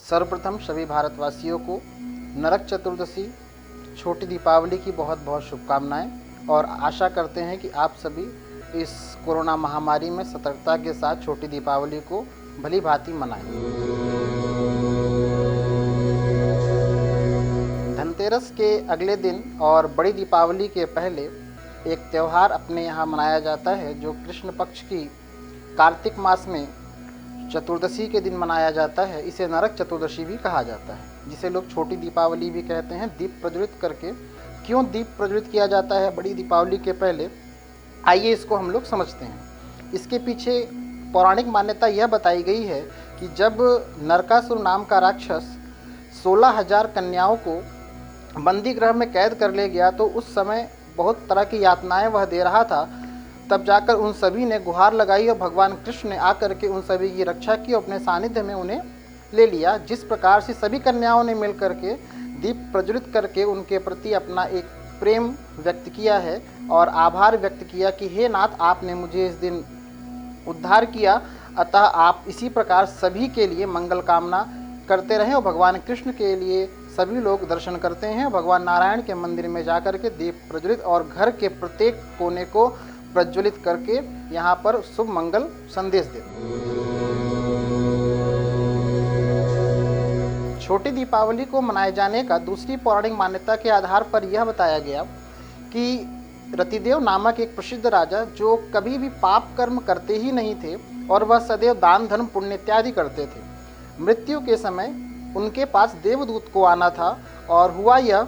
सर्वप्रथम सभी भारतवासियों को नरक चतुर्दशी छोटी दीपावली की बहुत बहुत शुभकामनाएं और आशा करते हैं कि आप सभी इस कोरोना महामारी में सतर्कता के साथ छोटी दीपावली को भली भांति मनाएं। धनतेरस के अगले दिन और बड़ी दीपावली के पहले एक त्यौहार अपने यहाँ मनाया जाता है जो कृष्ण पक्ष की कार्तिक मास में चतुर्दशी के दिन मनाया जाता है। इसे नरक चतुर्दशी भी कहा जाता है, जिसे लोग छोटी दीपावली भी कहते हैं। दीप प्रज्वलित करके क्यों दीप प्रज्वलित किया जाता है बड़ी दीपावली के पहले, आइए इसको हम लोग समझते हैं। इसके पीछे पौराणिक मान्यता यह बताई गई है कि जब नरकासुर नाम का राक्षस 16,000 कन्याओं को बंदी गृह में कैद कर ले गया तो उस समय बहुत तरह की यातनाएं वह दे रहा था। तब जाकर उन सभी ने गुहार लगाई और भगवान कृष्ण ने आकर के उन सभी की रक्षा की, अपने सानिध्य में उन्हें ले लिया। जिस प्रकार से सभी कन्याओं ने मिल करके दीप प्रज्वलित करके उनके प्रति अपना एक प्रेम व्यक्त किया है और आभार व्यक्त किया कि हे नाथ, आपने मुझे इस दिन उद्धार किया, अतः आप इसी प्रकार सभी के लिए मंगल कामना करते रहें। और भगवान कृष्ण के लिए सभी लोग दर्शन करते हैं। भगवान नारायण के मंदिर में जाकर के दीप प्रज्वलित और घर के प्रत्येक कोने को प्रज्वलित करके यहाँ पर शुभ मंगल संदेश देते हैं। छोटी दीपावली को मनाए जाने का दूसरी पौराणिक मान्यता के आधार पर यह बताया गया कि रतिदेव नामक एक प्रसिद्ध राजा जो कभी भी पाप कर्म करते ही नहीं थे और वह सदैव दान धर्म पुण्य इत्यादि करते थे, मृत्यु के समय उनके पास देवदूत को आना था और हुआ यह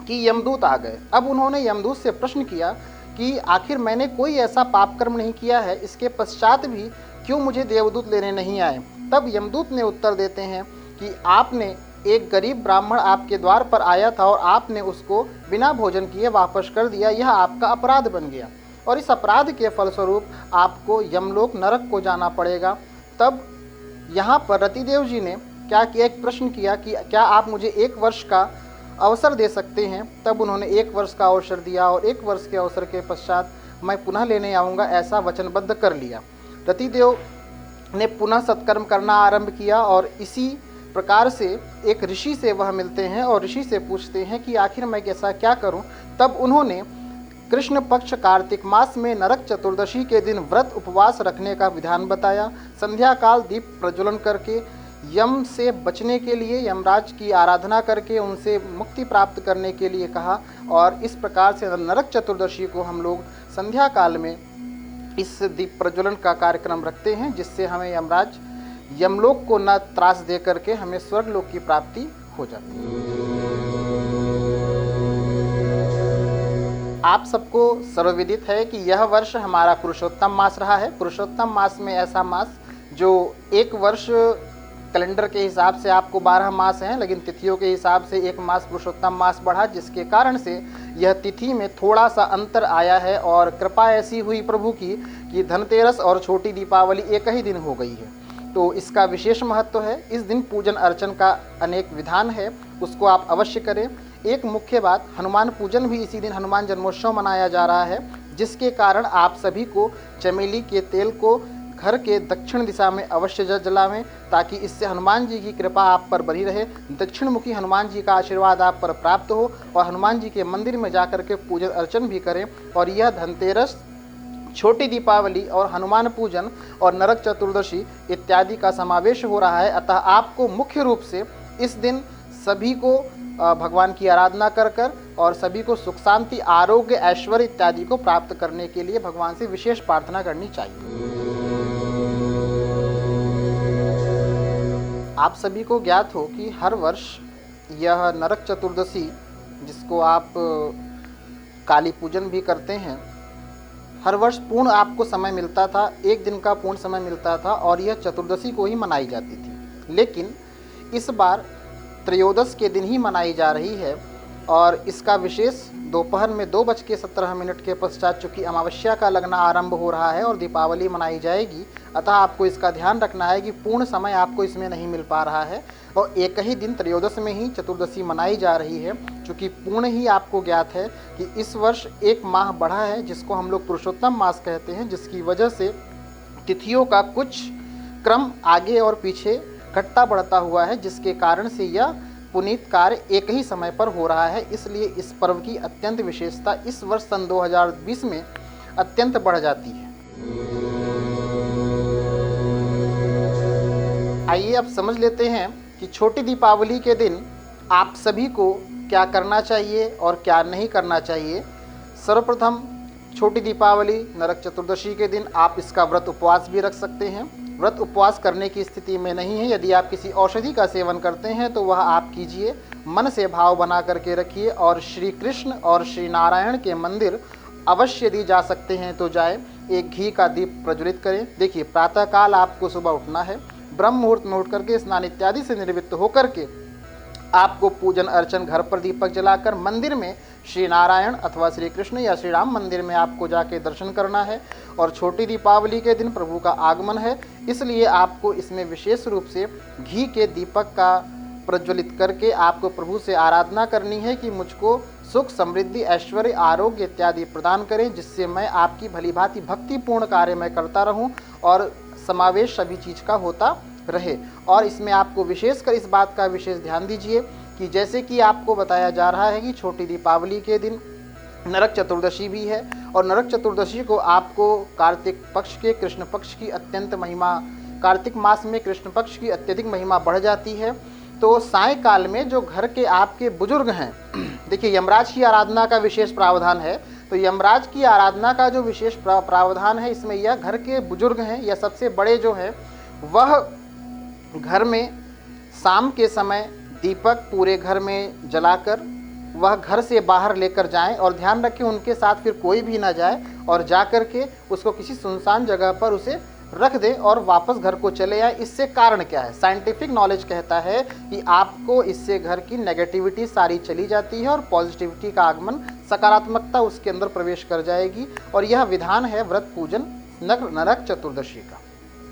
कि यमदूत आ गए। अब उन्होंने यमदूत से प्रश्न किया कि आखिर मैंने कोई ऐसा पाप कर्म नहीं किया है, इसके पश्चात भी क्यों मुझे देवदूत लेने नहीं आए। तब यमदूत ने उत्तर देते हैं कि आपने एक गरीब ब्राह्मण आपके द्वार पर आया था और आपने उसको बिना भोजन किए वापस कर दिया, यह आपका अपराध बन गया और इस अपराध के फलस्वरूप आपको यमलोक नरक को जाना पड़ेगा। तब यहाँ पर रतिदेव जी ने क्या किया, एक प्रश्न किया कि क्या आप मुझे 1 वर्ष का अवसर दे सकते हैं। तब उन्होंने 1 वर्ष का अवसर दिया और 1 वर्ष के अवसर के पश्चात मैं पुनः लेने आऊँगा, ऐसा वचनबद्ध कर लिया। रतिदेव ने पुनः सत्कर्म करना आरंभ किया और इसी प्रकार से एक ऋषि से वह मिलते हैं और ऋषि से पूछते हैं कि आखिर मैं कैसा क्या करूं। तब उन्होंने कृष्ण पक्ष कार्तिक मास में नरक चतुर्दशी के दिन व्रत उपवास रखने का विधान बताया। संध्या काल दीप प्रज्वलन करके यम से बचने के लिए यमराज की आराधना करके उनसे मुक्ति प्राप्त करने के लिए कहा और इस प्रकार से नरक चतुर्दशी को हम लोग संध्या काल में इस दीप प्रज्वलन का कार्यक्रम रखते हैं, जिससे हमें यमराज यमलोक को न त्रास दे करके हमें स्वर्गलोक की प्राप्ति हो जाती है। आप सबको सर्वविदित है कि यह वर्ष हमारा पुरुषोत्तम मास रहा है। पुरुषोत्तम मास में ऐसा मास जो एक वर्ष कैलेंडर के हिसाब से आपको 12 मास हैं, लेकिन तिथियों के हिसाब से एक मास पुरुषोत्तम मास बढ़ा, जिसके कारण से यह तिथि में थोड़ा सा अंतर आया है और कृपा ऐसी हुई प्रभु की कि धनतेरस और छोटी दीपावली एक ही दिन हो गई है। तो इसका विशेष महत्व है। इस दिन पूजन अर्चन का अनेक विधान है, उसको आप अवश्य करें। एक मुख्य बात, हनुमान पूजन भी इसी दिन हनुमान जन्मोत्सव मनाया जा रहा है, जिसके कारण आप सभी को चमेली के तेल को घर के दक्षिण दिशा में अवश्य जलावें, ताकि इससे हनुमान जी की कृपा आप पर बनी रहे, दक्षिण मुखी हनुमान जी का आशीर्वाद आप पर प्राप्त हो और हनुमान जी के मंदिर में जाकर के पूजन अर्चन भी करें। और यह धनतेरस, छोटी दीपावली और हनुमान पूजन और नरक चतुर्दशी इत्यादि का समावेश हो रहा है। अतः आपको मुख्य रूप से इस दिन सभी को भगवान की आराधना कर और सभी को सुख शांति आरोग्य ऐश्वर्य इत्यादि को प्राप्त करने के लिए भगवान से विशेष प्रार्थना करनी चाहिए। आप सभी को ज्ञात हो कि हर वर्ष यह नरक चतुर्दशी, जिसको आप काली पूजन भी करते हैं, हर वर्ष पूर्ण आपको समय मिलता था, 1 दिन का पूर्ण समय मिलता था और यह चतुर्दशी को ही मनाई जाती थी। लेकिन इस बार त्रयोदश के दिन ही मनाई जा रही है और इसका विशेष दोपहर में 2:17 के पश्चात चूँकि अमावस्या का लगना आरंभ हो रहा है और दीपावली मनाई जाएगी, अतः आपको इसका ध्यान रखना है कि पूर्ण समय आपको इसमें नहीं मिल पा रहा है और एक ही दिन त्रयोदश में ही चतुर्दशी मनाई जा रही है। चूँकि पूर्ण ही आपको ज्ञात है कि इस वर्ष 1 माह बढ़ा है, जिसको हम लोग पुरुषोत्तम मास कहते हैं, जिसकी वजह से तिथियों का कुछ क्रम आगे और पीछे घटता बढ़ता हुआ है, जिसके कारण से यह पुनीत कार्य एक ही समय पर हो रहा है। इसलिए इस पर्व की अत्यंत विशेषता इस वर्ष सन 2020 में अत्यंत बढ़ जाती है। आइए अब समझ लेते हैं कि छोटी दीपावली के दिन आप सभी को क्या करना चाहिए और क्या नहीं करना चाहिए। सर्वप्रथम छोटी दीपावली नरक चतुर्दशी के दिन आप इसका व्रत उपवास भी रख सकते हैं। व्रत उपवास करने की स्थिति में नहीं है, यदि आप किसी औषधि का सेवन करते हैं तो वह आप कीजिए, मन से भाव बना करके रखिए और श्री कृष्ण और श्री नारायण के मंदिर अवश्य यदि जा सकते हैं तो जाए, एक घी का दीप प्रज्वलित करें। देखिए, प्रातःकाल आपको सुबह उठना है, ब्रह्म मुहूर्त में उठ करके स्नान इत्यादि से निवृत्त होकर के आपको पूजन अर्चन घर पर दीपक जलाकर मंदिर में श्री नारायण अथवा श्री कृष्ण या श्री राम मंदिर में आपको जाके दर्शन करना है। और छोटी दीपावली के दिन प्रभु का आगमन है, इसलिए आपको इसमें विशेष रूप से घी के दीपक का प्रज्वलित करके आपको प्रभु से आराधना करनी है कि मुझको सुख समृद्धि ऐश्वर्य आरोग्य इत्यादि प्रदान करें, जिससे मैं आपकी भलीभांति भक्तिपूर्ण कार्य में करता रहूं और समावेश सभी चीज़ का होता रहे। और इसमें आपको विशेषकर इस बात का विशेष ध्यान दीजिए कि जैसे कि आपको बताया जा रहा है कि छोटी दीपावली के दिन नरक चतुर्दशी भी है, और नरक चतुर्दशी को आपको कार्तिक पक्ष के कृष्ण पक्ष की अत्यंत महिमा, कार्तिक मास में कृष्ण पक्ष की अत्यधिक महिमा बढ़ जाती है। तो सायंकाल में जो घर के आपके बुजुर्ग हैं, देखिए यमराज की आराधना का विशेष प्रावधान है, तो यमराज की आराधना का जो विशेष प्रावधान है इसमें यह घर के बुजुर्ग हैं या सबसे बड़े जो हैं वह घर में शाम के समय दीपक पूरे घर में जलाकर वह घर से बाहर लेकर जाएं, और ध्यान रखें उनके साथ फिर कोई भी ना जाए, और जा कर के उसको किसी सुनसान जगह पर उसे रख दें और वापस घर को चले आए। इससे कारण क्या है? साइंटिफिक नॉलेज कहता है कि आपको इससे घर की नेगेटिविटी सारी चली जाती है और पॉजिटिविटी का आगमन, सकारात्मकता उसके अंदर प्रवेश कर जाएगी। और यह विधान है व्रत पूजन नरक चतुर्दशी का।